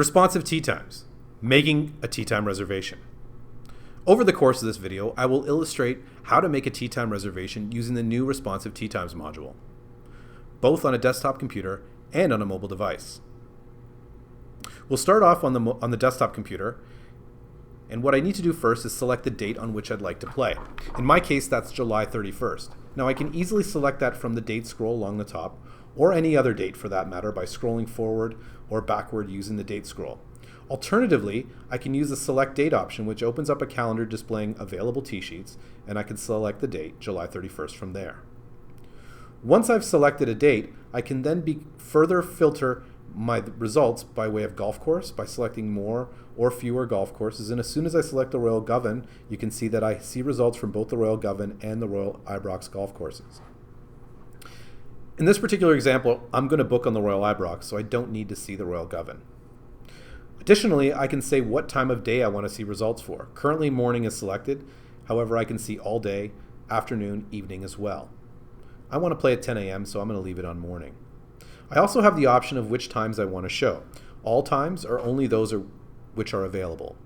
Responsive tee times. Making a tee time reservation. Over the course of this video, I will illustrate how to make a tee time reservation using the new responsive tee times module, both on a desktop computer and on a mobile device. We'll start off on the desktop computer, and what I need to do first is select the date on which I'd like to play. In my case, that's July 31st. Now I can easily select that from the date scroll along the top, or any other date for that matter, by scrolling forward or backward using the date scroll. Alternatively, I can use the select date option, which opens up a calendar displaying available tee sheets, and I can select the date, July 31st, from there. Once I've selected a date, I can then further filter my results by way of golf course by selecting more or fewer golf courses, and as soon as I select the Royal Govan, you can see that I see results from both the Royal Govan and the Royal Ibrox golf courses. In this particular example, I'm going to book on the Royal Ibrox, so I don't need to see the Royal Govan. Additionally, I can say what time of day I want to see results for. Currently, morning is selected. However, I can see all day, afternoon, evening as well. I want to play at 10 a.m., so I'm going to leave it on morning. I also have the option of which times I want to show. All times or only those which are available.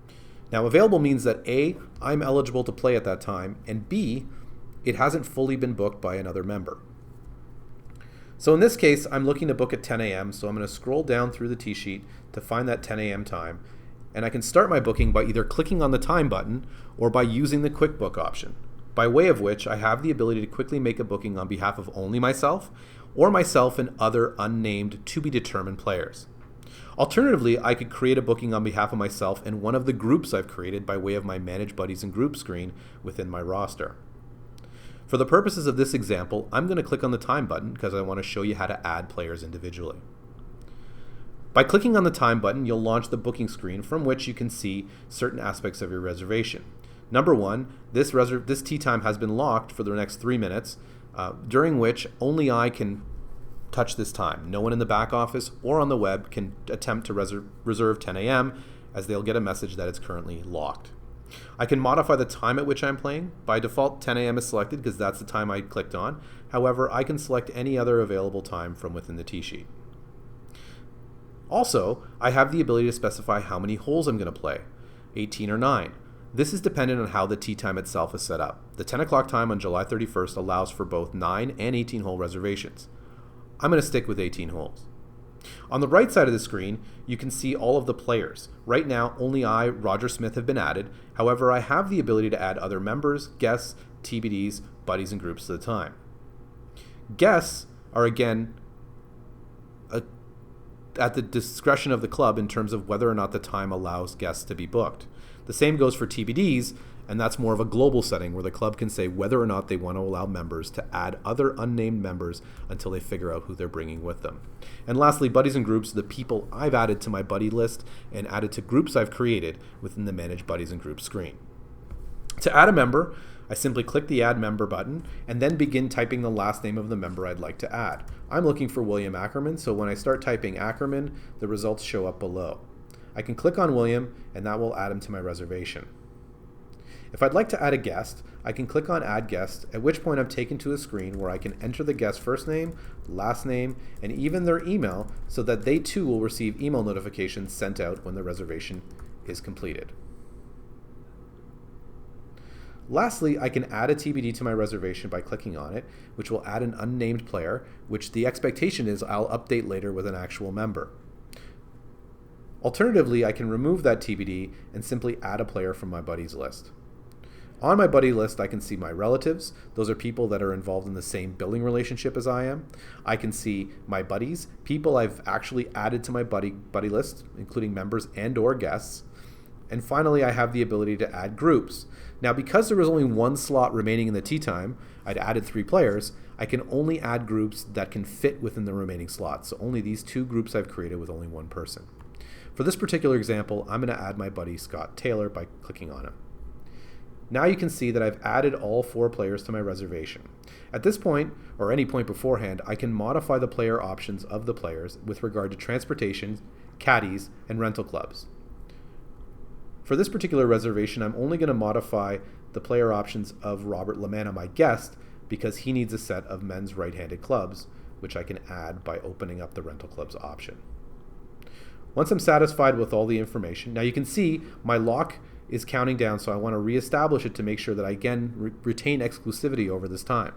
Now, available means that A, I'm eligible to play at that time, and B, it hasn't fully been booked by another member. So in this case, I'm looking to book at 10 a.m., so I'm going to scroll down through the tee sheet to find that 10 a.m. time, and I can start my booking by either clicking on the time button or by using the quick book option, by way of which I have the ability to quickly make a booking on behalf of only myself or myself and other unnamed to-be-determined players. Alternatively, I could create a booking on behalf of myself and one of the groups I've created by way of my Manage Buddies and Groups screen within my roster. For the purposes of this example, I'm going to click on the time button because I want to show you how to add players individually. By clicking on the time button, you'll launch the booking screen from which you can see certain aspects of your reservation. Number one, this tee time has been locked for the next 3 minutes, during which only I can touch this time. No one in the back office or on the web can attempt to reserve 10 a.m. as they'll get a message that it's currently locked. I can modify the time at which I'm playing. By default, 10 a.m. is selected because that's the time I clicked on. However, I can select any other available time from within the tee sheet. Also, I have the ability to specify how many holes I'm going to play, 18 or 9. This is dependent on how the tee time itself is set up. The 10 o'clock time on July 31st allows for both 9 and 18 hole reservations. I'm going to stick with 18 holes. On the right side of the screen, you can see all of the players. Right now, only I, Roger Smith, have been added. However, I have the ability to add other members, guests, TBDs, buddies, and groups at a time. Guests are, again, at the discretion of the club in terms of whether or not the time allows guests to be booked. The same goes for TBDs, and that's more of a global setting where the club can say whether or not they want to allow members to add other unnamed members until they figure out who they're bringing with them. And lastly, buddies and groups are the people I've added to my buddy list and added to groups I've created within the Manage Buddies and Groups screen. To add a member, I simply click the Add Member button and then begin typing the last name of the member I'd like to add. I'm looking for William Ackerman, so when I start typing Ackerman, the results show up below. I can click on William and that will add him to my reservation. If I'd like to add a guest, I can click on Add Guest, at which point I'm taken to a screen where I can enter the guest's first name, last name, and even their email so that they too will receive email notifications sent out when the reservation is completed. Lastly, I can add a TBD to my reservation by clicking on it, which will add an unnamed player, which the expectation is I'll update later with an actual member. Alternatively, I can remove that TBD and simply add a player from my buddies list. On my buddy list, I can see my relatives. Those are people that are involved in the same billing relationship as I am. I can see my buddies, people I've actually added to my buddy list, including members and or guests. And finally, I have the ability to add groups. Now, because there was only one slot remaining in the tee time, I'd added 3 players, I can only add groups that can fit within the remaining slots. So only these 2 groups I've created with only one person. For this particular example, I'm going to add my buddy Scott Taylor by clicking on him. Now you can see that I've added all 4 players to my reservation. At this point, or any point beforehand, I can modify the player options of the players with regard to transportation, caddies, and rental clubs. For this particular reservation, I'm only going to modify the player options of Robert Lamanna, my guest, because he needs a set of men's right-handed clubs, which I can add by opening up the rental clubs option. Once I'm satisfied with all the information, now you can see my lock is counting down, so I want to reestablish it to make sure that I again retain exclusivity over this time.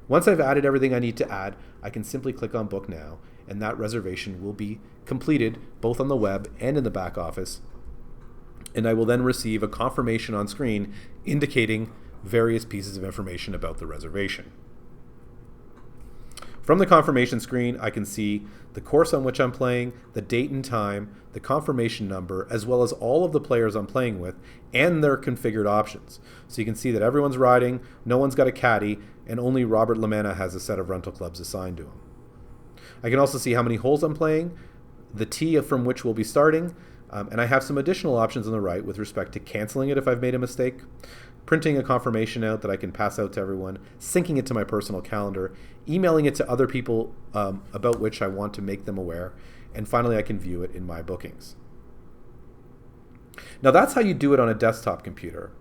Once I've added everything I need to add, I can simply click on Book Now, and that reservation will be completed both on the web and in the back office. And I will then receive a confirmation on screen indicating various pieces of information about the reservation. From the confirmation screen, I can see the course on which I'm playing, the date and time, the confirmation number, as well as all of the players I'm playing with and their configured options. So you can see that everyone's riding, no one's got a caddy, and only Robert Lamanna has a set of rental clubs assigned to him. I can also see how many holes I'm playing, the tee from which we'll be starting, and I have some additional options on the right with respect to canceling it if I've made a mistake, printing a confirmation out that I can pass out to everyone, syncing it to my personal calendar, emailing it to other people about which I want to make them aware, and finally I can view it in my bookings. Now that's how you do it on a desktop computer.